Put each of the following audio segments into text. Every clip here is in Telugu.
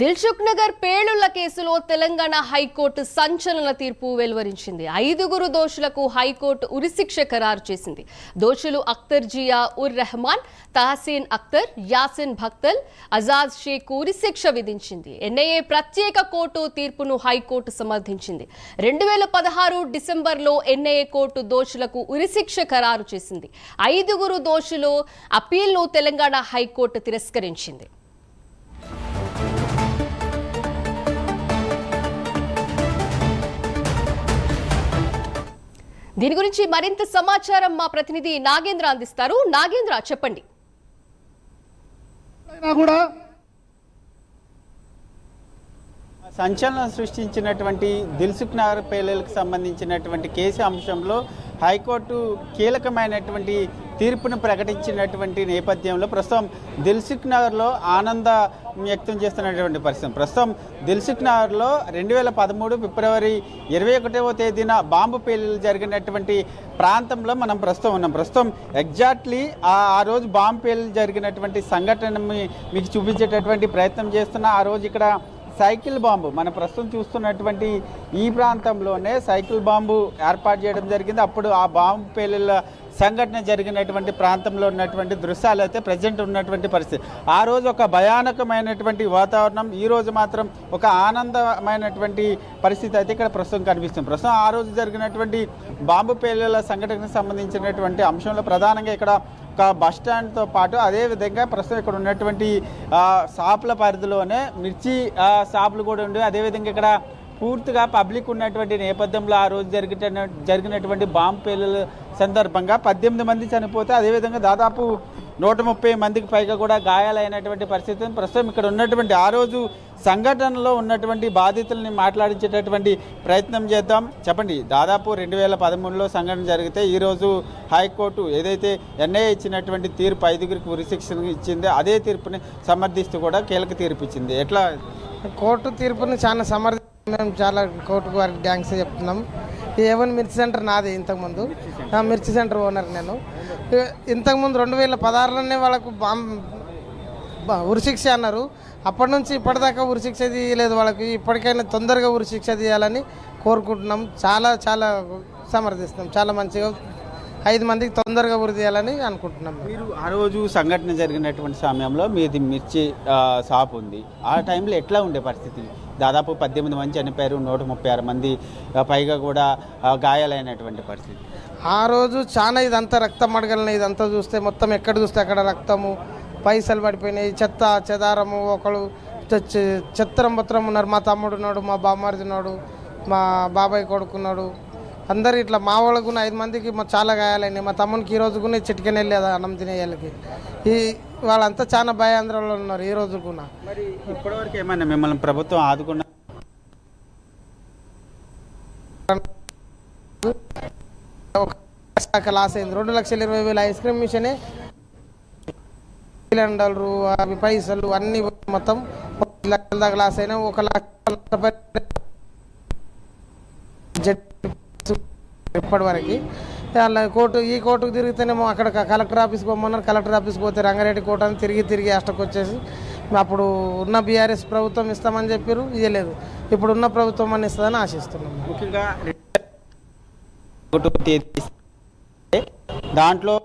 దిల్సుఖ్ నగర్ పేలుళ్ల కేసులో తెలంగాణ హైకోర్టు సంచలన తీర్పు వెలువరించింది. 5 దోషులకు హైకోర్టు ఉరిశిక్ష ఖరారు చేసింది. దోషులు అఖ్తర్ జియా ఉర్ రెహమాన్, తహసీన్ అఖ్తర్, యాసిన్ భక్తల్, అజాజ్ షేక్ ఉరిశిక్ష విధించింది. ఎన్ఐఏ ప్రత్యేక కోర్టు తీర్పును హైకోర్టు సమర్థించింది. 2016 డిసెంబర్లో ఎన్ఐఏ కోర్టు దోషులకు ఉరిశిక్ష ఖరారు చేసింది. 5 దోషులు అప్పీల్ను తెలంగాణ హైకోర్టు తిరస్కరించింది. దీని గురించి మరింత సమాచారం మా ప్రతినిధి నాగేంద్ర అందిస్తారు. నాగేంద్ర, చెప్పండి. సంచలనం సృష్టించినటువంటి దిల్సుఖ్ నగర్ పేలుళ్లకు సంబంధించినటువంటి కేసు అంశంలో హైకోర్టు కీలకమైనటువంటి తీర్పును ప్రకటించినటువంటి నేపథ్యంలో ప్రస్తుతం దిల్సుఖ్ నగర్లో ఆనంద వ్యక్తం చేస్తున్నటువంటి పరిస్థితి. ప్రస్తుతం దిల్సుఖ్ నగర్లో 2013 ఫిబ్రవరి 21వ తేదీన బాంబు పేలుళ్లు జరిగినటువంటి ప్రాంతంలో మనం ప్రస్తుతం ఉన్నాం. ప్రస్తుతం ఎగ్జాక్ట్లీ ఆ రోజు బాంబు పేలుళ్లు జరిగినటువంటి సంఘటన మీకు చూపించేటటువంటి ప్రయత్నం చేస్తున్నా. ఆ రోజు ఇక్కడ సైకిల్ బాంబు మనం ప్రస్తుతం చూస్తున్నటువంటి ఈ ప్రాంతంలోనే సైకిల్ బాంబు ఏర్పాటు చేయడం జరిగింది. అప్పుడు ఆ బాంబు పేలుళ్ల సంఘటన జరిగినటువంటి ప్రాంతంలో ఉన్నటువంటి దృశ్యాలు అయితే ప్రజెంట్ ఉన్నటువంటి పరిస్థితి. ఆ రోజు ఒక భయానకమైనటువంటి వాతావరణం, ఈ రోజు మాత్రం ఒక ఆనందమైనటువంటి పరిస్థితి అయితే ఇక్కడ ప్రస్తుతం కనిపిస్తుంది. ప్రస్తుతం ఆ రోజు జరిగినటువంటి బాంబు పేలుళ్ల సంఘటనకు సంబంధించినటువంటి అంశంలో ప్రధానంగా ఇక్కడ ఒక బస్ స్టాండ్తో పాటు అదేవిధంగా ప్రస్తుతం ఇక్కడ ఉన్నటువంటి షాపుల పరిధిలోనే మిర్చి షాపులు కూడా ఉండి, అదేవిధంగా ఇక్కడ పూర్తిగా పబ్లిక్ ఉన్నటువంటి నేపథ్యంలో ఆ రోజు జరిగినటువంటి బాంబు పేలుల సందర్భంగా 18 మంది చనిపోతే అదేవిధంగా దాదాపు 130 మందికి పైగా కూడా గాయాలైనటువంటి పరిస్థితి. ప్రస్తుతం ఇక్కడ ఉన్నటువంటి ఆ రోజు సంఘటనలో ఉన్నటువంటి బాధితుల్ని మాట్లాడించేటటువంటి ప్రయత్నం చేద్దాం. చెప్పండి, దాదాపు 2013లో సంఘటన జరిగితే ఈరోజు హైకోర్టు ఏదైతే ఎన్ఐఏ ఇచ్చినటువంటి తీర్పు 5 ఉరిశిక్ష ఇచ్చింది, అదే తీర్పుని సమర్థిస్తూ కూడా కీలక తీర్పు ఇచ్చింది. ఎట్లా కోర్టు తీర్పుని చాలా మేము చాలా కోర్టుకు వారికి థ్యాంక్స్ చెప్తున్నాం. ఈ ఏవన్ మిర్చి సెంటర్ నాది. ఇంతకుముందు మిర్చి సెంటర్ ఓనర్ నేను. ఇంతకుముందు 2016లోనే వాళ్ళకు ఉరిశిక్ష అన్నారు. అప్పటి నుంచి ఇప్పటిదాకా ఉరిశిక్ష తీయలేదు వాళ్ళకి. ఇప్పటికైనా తొందరగా ఉరిశిక్ష తీయాలని కోరుకుంటున్నాం. చాలా చాలా సమర్థిస్తున్నాం. చాలా మంచిగా 5 మందికి తొందరగా ఉరి తీయాలని అనుకుంటున్నాం. మీరు ఆ రోజు సంఘటన జరిగినటువంటి సమయంలో మీది మిర్చి షాప్ ఉంది. ఆ టైంలో ఎట్లా ఉండే పరిస్థితి? దాదాపు 18 మంది చనిపోయారు, 136 మంది పైగా కూడా గాయాలైనటువంటి పరిస్థితి. ఆ రోజు చాలా ఇదంతా రక్తం మడగలిన ఇదంతా చూస్తే మొత్తం ఎక్కడ చూస్తే అక్కడ రక్తము, పైసలు పడిపోయినాయి, చెత్త చెదారము, ఒకళ్ళు చెత్తరం బొత్తరం ఉన్నారు. మా తమ్ముడు ఉన్నాడు, మా బామ్మారిది ఉన్నాడు, మా బాబాయ్ కొడుకున్నాడు. అందరు ఇట్లా మా వాళ్ళకు 5 మందికి చాలా గాయాలైనాయి. మా తమ్మునికి ఈ రోజు కూడా చిటికెన్ వెళ్ళేది అన్నం తినేయాలకి. ఈ వాళ్ళంతా చాలా భయాందోళనలో ఉన్నారు ఈ రోజు కూడా. మరి ఇప్పటివరకు ఏమన్నా మిమ్మల్ని ప్రభుత్వం ఆదుకున్నా? లాస్ అయింది. 2,20,000 ఐస్ క్రీమ్ మిషనే సిలిండర్లు, అవి పైసలు అన్ని మొత్తం 1 లక్షల దాకా లాస్ అయినా. 1 లక్ష ఇప్పటి వరకు అలా ఈ కోర్టుకు తిరిగితేనేమో అక్కడ కలెక్టర్ ఆఫీస్కి పోమన్నారు. కలెక్టర్ ఆఫీస్కి పోతే రంగారెడ్డి కోర్టు అని తిరిగి అష్టకు వచ్చేసి అప్పుడు ఉన్న బీఆర్ఎస్ ప్రభుత్వం ఇస్తామని చెప్పారు, ఇవ్వలేదు. ఇప్పుడు ఉన్న ప్రభుత్వం అని ఇస్తుందని ఆశిస్తున్నాం. ముఖ్యంగా దాంట్లో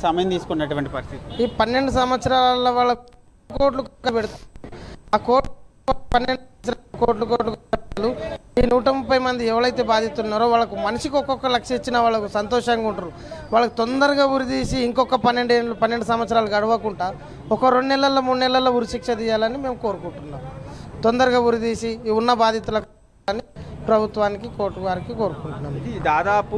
సమయం తీసుకున్నటువంటి పరిస్థితి. ఈ 12 సంవత్సరాల వాళ్ళ కోట్లు పెడతారు. ఆ కోర్టు 12 కోట్లు ఈ 130 మంది ఎవరైతే బాధితున్నారో వాళ్ళకు మనిషికి ఒక్కొక్క లక్ష ఇచ్చినా వాళ్ళకు సంతోషంగా ఉంటారు. వాళ్ళకి తొందరగా ఉరి తీసి ఇంకొక 12 సంవత్సరాలు గడవకుండా ఒక 2 నెలల్లో 3 నెలల్లో ఉరి శిక్ష తీయాలని మేము కోరుకుంటున్నాం. తొందరగా ఉరి తీసి ఉన్న బాధితులకు ప్రభుత్వానికి కోర్టు వారికి కోరుకుంటున్నాం. దాదాపు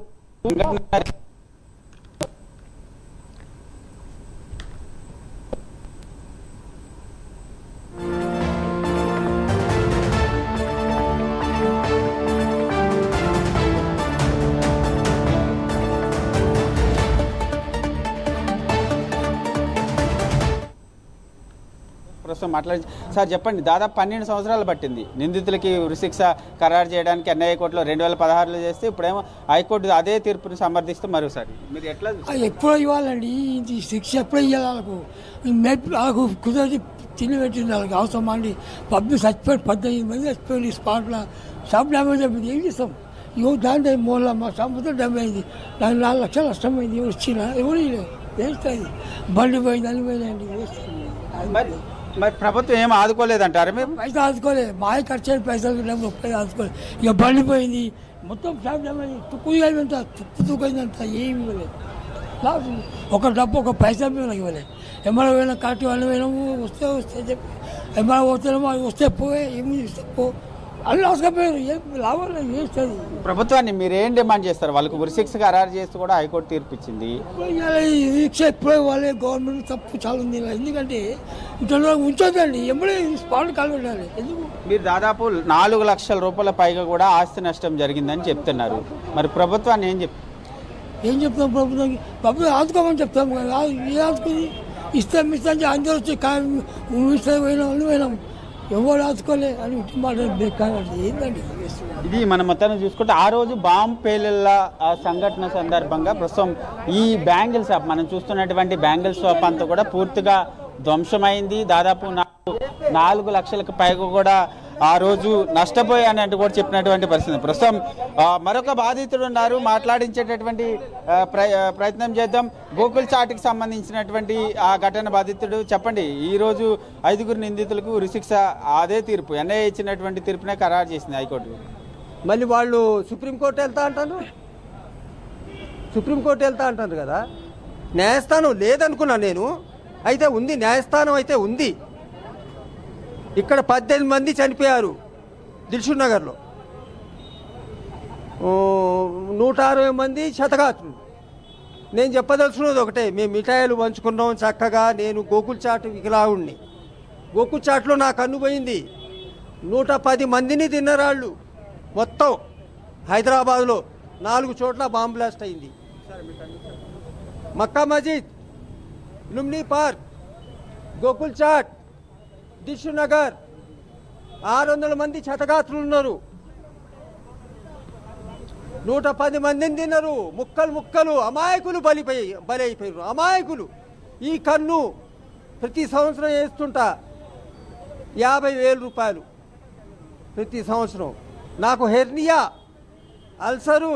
ప్రస్తుతం మాట్లాడి. సార్ చెప్పండి, దాదాపు 12 సంవత్సరాలు పట్టింది నిందితులకి ఉరిశిక్ష ఖరారు చేయడానికి. ఎన్ఐఏ కోర్టులో 2016లో చేస్తే ఇప్పుడేమో హైకోర్టు అదే తీర్పుని సమర్థిస్తూ మరోసారి మీరు ఎట్లా ఎప్పుడో ఇవ్వాలండి ఇది శిక్ష ఎప్పుడో ఇవ్వాలి వాళ్ళకు వాళ్ళకు కుదిరి తిని పెట్టింది వాళ్ళకి అవసరం అండి. పబ్లిక్ చచ్చిపోయి 18 మంది చచ్చిపోయింది స్పాట్లో. షాప్ డ్యామేజ్ అయిపోయింది, ఏం చేస్తాం? దాంట్లో మూల మా సంపద డ్యామేజ్ అయింది, దానికి 4 లక్షలు నష్టమైంది. వచ్చినా ఎవరు వేస్తుంది, బండి పోయింది, అని పోయిందండి, వేస్తుంది. మరి ప్రభుత్వం ఏం ఆదుకోలేదంటారు మేము? పైసలు ఆదుకోలేదు, మాయ ఖర్చు అయిన పైసలు రూపాయలు ఆదుకోలేదు. ఇక బండి పోయింది, మొత్తం షాప్ డ్యామేజ్, తుక్కుపోయిందంట, తుక్కుపోయిందంట, ఏమి ఇవ్వలేదు. ఒక డబ్బు ఒక పైసా మేము ఇవ్వలేదు. ఎమ్మెల్యే పోయినా కరెక్ట్ వాళ్ళు పోయినాము, వస్తే చెప్పి ఎమ్మెల్యే పోతున్నాము, అది వస్తే పోయే ఏమి ఇస్తే పో అన్నీ అవసరపోయారు, ఏం లాభం లేదు, వేస్తుంది. ప్రభుత్వాన్ని మీరు ఏం డిమాండ్ చేస్తారు? వాళ్ళకు ఉరిశిక్ష ఖరారు చేస్తూ కూడా హైకోర్టు తీర్పు ఇచ్చింది. శిక్ష ఎప్పుడో వాళ్ళే గవర్నమెంట్ తప్పు చాలా ఉంది. ఎందుకంటే ఇట్లా ఉంచొద్దండి, ఎమ్మెల్యే స్పాట్ కాలు పెట్టాలి. ఎందుకు? మీరు దాదాపు 4 లక్షల రూపాయల పైగా కూడా ఆస్తి నష్టం జరిగిందని చెప్తున్నారు. మరి ప్రభుత్వాన్ని ఏం చెప్తాం? ప్రభుత్వం ఆదుకోమని చెప్తాం కదా. ఏ ఆదుకుంది? ఇస్తాం అందరూ వచ్చి ఇస్తే పోయినాం, ఎవరు ఆదుకోలే అని మాట ఏంటండి ఇది మనం మొత్తాన్ని చూసుకుంటే ఆ రోజు బాంబు పేలుళ్ల సంఘటన సందర్భంగా ప్రస్తుతం ఈ బ్యాంగిల్ షాప్ మనం చూస్తున్నటువంటి బ్యాంగిల్ షాప్ అంతా కూడా పూర్తిగా ధ్వంసమైంది. దాదాపు 4 లక్షలకు పైగా కూడా ఆ రోజు నష్టపోయానంటూ కూడా చెప్పినటువంటి పరిస్థితి. ప్రస్తుతం మరొక బాధితుడు ఉన్నారు, మాట్లాడించేటటువంటి ప్రయత్నం చేద్దాం. గోకుల్ చాట్కి సంబంధించినటువంటి ఆ ఘటన బాధితుడు. చెప్పండి, ఈరోజు 5 నిందితులకు ఉరిశిక్ష అదే తీర్పు ఎన్ఐఏ ఇచ్చినటువంటి తీర్పునే ఖరారు చేసింది హైకోర్టు. మళ్ళీ వాళ్ళు సుప్రీంకోర్టు వెళ్తా అంటారు కదా. న్యాయస్థానం లేదనుకున్నా నేను, అయితే ఉంది, న్యాయస్థానం అయితే ఉంది. ఇక్కడ 18 మంది చనిపోయారు దిల్షుక్ నగర్లో, 160 మంది శతఘాతులు. నేను చెప్పదలుచుకున్నది ఒకటే, మేము మిఠాయిలు పంచుకున్నాం చక్కగా. నేను గోకుల్ చాట్ వికలాగుణ్ణి. గోకుల్ చాట్లో నా కన్ను పోయింది. 110 మందిని తిన్నరాళ్ళు. మొత్తం హైదరాబాద్లో 4 చోట్ల బాంబ్ బ్లాస్ట్ అయింది. మక్కా మస్జిద్, లుంబినీ పార్క్, గోకుల్ చాట్, దిల్షుక్ నగర్ 600 మంది క్షతగాత్రులు ఉన్నారు. 110 మందిని తిన్నారు. ముక్కలు అమాయకులు బలైపోయారు. అమాయకులు. ఈ కన్ను ప్రతి సంవత్సరం వేస్తుంటా 50,000 రూపాయలు ప్రతి సంవత్సరం. నాకు హెర్నియా, అల్సరు,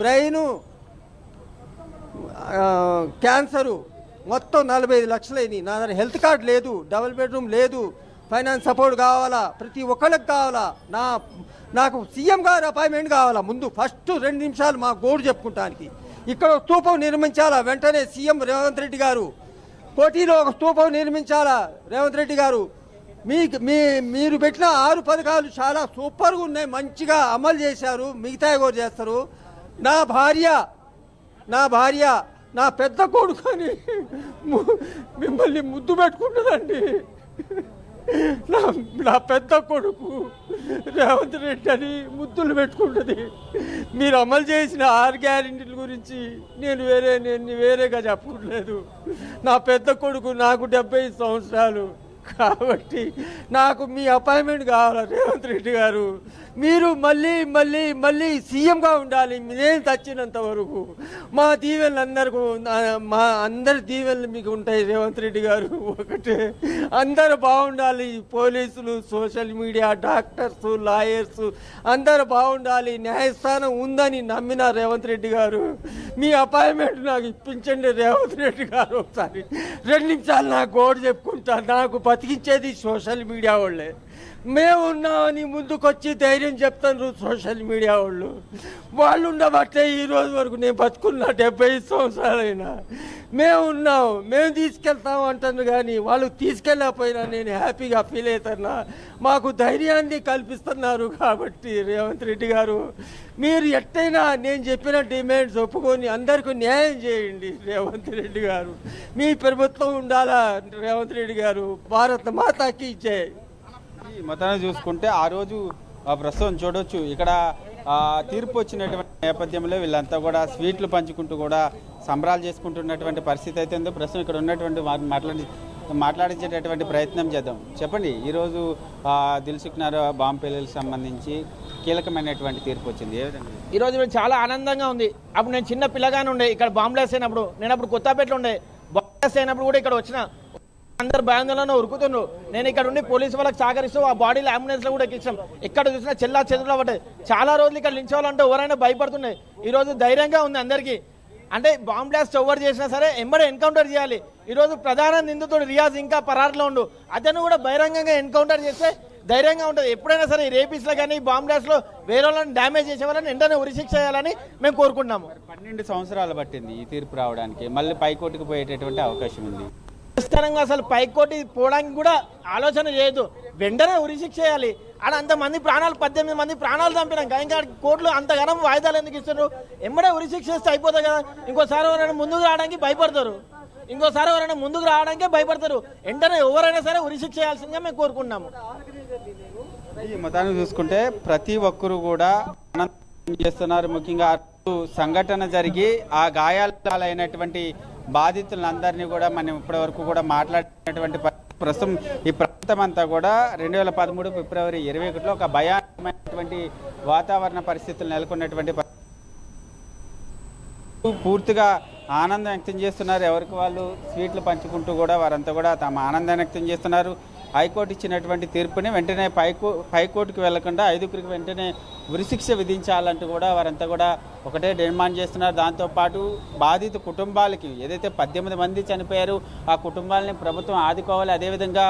బ్రెయిను, క్యాన్సరు మొత్తం 45 లక్షలైంది. నా దగ్గర హెల్త్ కార్డు లేదు, డబుల్ బెడ్రూమ్ లేదు, ఫైనాన్స్ సపోర్ట్ కావాలా, ప్రతి ఒక్కరికి కావాలా. నాకు సీఎం గారు అపాయింట్మెంట్ కావాలా. ముందు ఫస్ట్ 2 నిమిషాలు మా గోడు చెప్పుకుంటానికి. ఇక్కడ ఒక స్తూపం నిర్మించాలా వెంటనే సీఎం రేవంత్ రెడ్డి గారు. కోటిలో ఒక స్తూపం నిర్మించాలా రేవంత్ రెడ్డి గారు. మీరు పెట్టిన 6 పథకాలు చాలా సూపర్గా ఉన్నాయి, మంచిగా అమలు చేశారు. మిగతా కూడా చేస్తారు. నా భార్య నా పెద్ద కొడుకు అని మిమ్మల్ని ముద్దు పెట్టుకుంటుందండి. నా పెద్ద కొడుకు రేవంత్ రెడ్డి అని ముద్దులు పెట్టుకుంటుంది. మీరు అమలు చేసిన 6 గ్యారెంటీల గురించి నేను వేరేగా చెప్పట్లేదు. నా పెద్ద కొడుకు, నాకు 75 సంవత్సరాలు కాబట్టి నాకు మీ అపాయింట్మెంట్ కావాలి రేవంత్ రెడ్డి గారు. మీరు మళ్ళీ సీఎంగా ఉండాలి. నేను చచ్చినంత వరకు మా దీవెనలు మా అందరి దీవెనలు మీకు ఉంటాయి రేవంత్ రెడ్డి గారు. ఒకటే, అందరూ బాగుండాలి. పోలీసులు, సోషల్ మీడియా, డాక్టర్స్, లాయర్స్ అందరూ బాగుండాలి. న్యాయస్థానం ఉందని నమ్మిన రేవంత్ రెడ్డి గారు, మీ అపాయింట్మెంట్ నాకు ఇప్పించండి రేవంత్ రెడ్డి గారు. ఒకసారి 2 నిమిషాలు నా గోడు చెప్పుకుంటా. నాకు బతికించేది సోషల్ మీడియా వాళ్ళే. మేము ఉన్నామని ముందుకొచ్చి ధైర్యం చెప్తాను సోషల్ మీడియా వాళ్ళు ఉండబట్టే ఈ రోజు వరకు నేను బతుకున్నా. 75 సంవత్సరాలైనా మేము ఉన్నాం, మేము తీసుకెళ్తాం అంటాను. కానీ వాళ్ళు తీసుకెళ్ళకపోయినా నేను హ్యాపీగా ఫీల్ అవుతున్నా. మాకు ధైర్యాన్ని కల్పిస్తున్నారు. కాబట్టి రేవంత్ రెడ్డి గారు, మీరు ఎట్టయినా నేను చెప్పిన డిమాండ్స్ ఒప్పుకొని అందరికీ న్యాయం చేయండి రేవంత్ రెడ్డి గారు. మీ ప్రభుత్వం ఉండాలా రేవంత్ రెడ్డి గారు. భారత మాతాకి జై. మొత్తాన్ని చూసుకుంటే ఆ రోజు ప్రస్తుతం చూడొచ్చు ఇక్కడ తీర్పు వచ్చినటువంటి నేపథ్యంలో వీళ్ళంతా కూడా స్వీట్లు పంచుకుంటూ కూడా సంబరాలు చేసుకుంటున్నటువంటి పరిస్థితి అయితే ఉందో. ప్రస్తుతం ఇక్కడ ఉన్నటువంటి మాట్లాడి మాట్లాడించేటటువంటి ప్రయత్నం చేద్దాం. చెప్పండి, ఈరోజు దిల్సుఖ్ నగర్ బాంబు పేలుళ్లకు సంబంధించి కీలకమైనటువంటి తీర్పు వచ్చింది. ఏ విధంగా? ఈరోజు మేము చాలా ఆనందంగా ఉంది. అప్పుడు నేను చిన్న పిల్లగానే ఉండే, ఇక్కడ బాంబ్లాస్ అయినప్పుడు నేను అప్పుడు కొత్తపేటలో ఉండే. బాంబ్లాస్ అయినప్పుడు కూడా ఇక్కడ వచ్చిన అందరు భయాందోళన ఉరుకుతుండ్రు. నేను ఇక్కడ ఉండి పోలీసు వాళ్ళకి సహకరిస్తూ ఆ బాడీలో అంబులెన్స్లో కూడా ఎక్కించాం. ఎక్కడ చూసినా చెల్లా చెదురులో పడ్డాయి. చాలా రోజులు ఇక్కడ నిల్చోవాలంటే ఎవరైనా భయపడుతున్నాయి. ఈరోజు ధైర్యంగా ఉంది అందరికీ. అంటే బాంబ్ బ్లాస్ట్ ఎవరు చేసినా సరే ఎంబడే ఎన్కౌంటర్ చేయాలి. ఈరోజు ప్రధాన నిందితుడు రియాజ్ ఇంకా పరారులో ఉండు. అతను కూడా బహిరంగంగా ఎన్కౌంటర్ చేస్తే ధైర్యంగా ఉంటుంది. ఎప్పుడైనా సరే రేపీస్లో కానీ బాంబ్ బ్లాస్ట్లో వేరే వాళ్ళని డ్యామేజ్ చేసే వాళ్ళని వెంటనే ఉరిశిక్ష చేయాలని మేము కోరుకుంటున్నాము. 12 సంవత్సరాలు పట్టింది ఈ తీర్పు రావడానికి. మళ్ళీ పైకోర్టుకు పోయేటటువంటి అవకాశం ఉంది. ప్రస్తుతంగా అసలు పైకోటి పోవడానికి కూడా ఆలోచన చేయొద్దు. వెంటనే ఉరిశిక్ష చేయాలి. ఆడ అంతమంది ప్రాణాలు 18 మంది ప్రాణాలు చంపినాక ఇంకా కోర్టులు అంతగానం వాయిదాలు ఎందుకు ఇస్తున్నారు? ఎంబడే ఉరిశిక్ష చేస్తే అయిపోతుంది కదా. ఇంకోసారి ఎవరైనా ముందుకు రావడానికి భయపడతారు. వెంటనే ఎవరైనా సరే ఉరిశిక్ష చేయాల్సిందిగా మేము కోరుకుంటున్నాము. ఈ మొత్తాన్ని చూసుకుంటే ప్రతి ఒక్కరు కూడా ఆనందం చేస్తున్నారు. ముఖ్యంగా సంఘటన జరిగి ఆ గాయాలైనటువంటి బాధితులందరినీ కూడా మనం ఇప్పటి వరకు కూడా మాట్లాడినటువంటి ప్రస్తుతం ఈ ప్రాంతం అంతా కూడా 2013 ఫిబ్రవరి 21లో ఒక భయానకమైనటువంటి వాతావరణ పరిస్థితులు నెలకొన్నటువంటి పూర్తిగా ఆనందం వ్యక్తం చేస్తున్నారు. ఎవరికి వాళ్ళు స్వీట్లు పంచుకుంటూ కూడా వారంతా కూడా తమ ఆనందాన్ని వ్యక్తం చేస్తున్నారు. హైకోర్టు ఇచ్చినటువంటి తీర్పుని వెంటనే పైకోర్టుకు వెళ్లకుండా 5గురికి వెంటనే ఉరిశిక్ష విధించాలంటూ కూడా వారంతా కూడా ఒకటే డిమాండ్ చేస్తున్నారు. దాంతోపాటు బాధిత కుటుంబాలకి ఏదైతే 18 మంది చనిపోయారు ఆ కుటుంబాలని ప్రభుత్వం ఆదుకోవాలి. అదేవిధంగా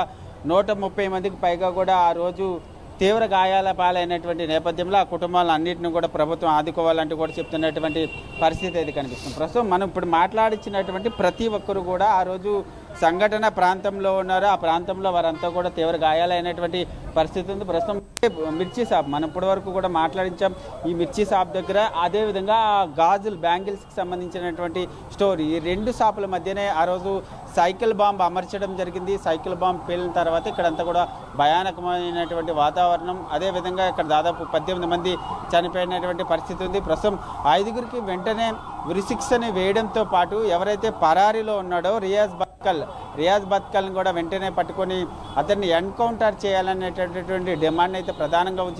130 మందికి పైగా కూడా ఆ రోజు తీవ్ర గాయాల పాలైనటువంటి నేపథ్యంలో ఆ కుటుంబాలను అన్నింటినీ కూడా ప్రభుత్వం ఆదుకోవాలంటూ కూడా చెప్తున్నటువంటి పరిస్థితి అయితే కనిపిస్తుంది. ప్రస్తుతం మనం ఇప్పుడు మాట్లాడించినటువంటి ప్రతి ఒక్కరు కూడా ఆ రోజు సంఘటన ప్రాంతంలో ఉన్నారు. ఆ ప్రాంతంలో వారంతా కూడా తీవ్ర గాయాలైనటువంటి పరిస్థితి ఉంది. ప్రస్తుతం మిర్చి షాప్ మనం ఇప్పటి వరకు కూడా మాట్లాడించాం. ఈ మిర్చి షాప్ దగ్గర అదేవిధంగా గాజులు బ్యాంగిల్స్కి సంబంధించినటువంటి స్టోర్, ఈ 2 షాపుల మధ్యనే ఆ రోజు సైకిల్ బాంబు అమర్చడం జరిగింది. సైకిల్ బాంబు పేలిన తర్వాత ఇక్కడంతా కూడా భయానకమైనటువంటి వాతావరణం. అదేవిధంగా ఇక్కడ దాదాపు 18 మంది చనిపోయినటువంటి పరిస్థితి ఉంది. ప్రస్తుతం 5గురికి వెంటనే ఉరిశిక్షని వేయడంతో పాటు ఎవరైతే పరారీలో ఉన్నాడో రియాజ్ బత్కల్ని కూడా వెంటనే పట్టుకొని అతన్ని ఎన్కౌంటర్ చేయాలనేటటువంటి డిమాండ్ అయితే ప్రధానంగా ఉంచి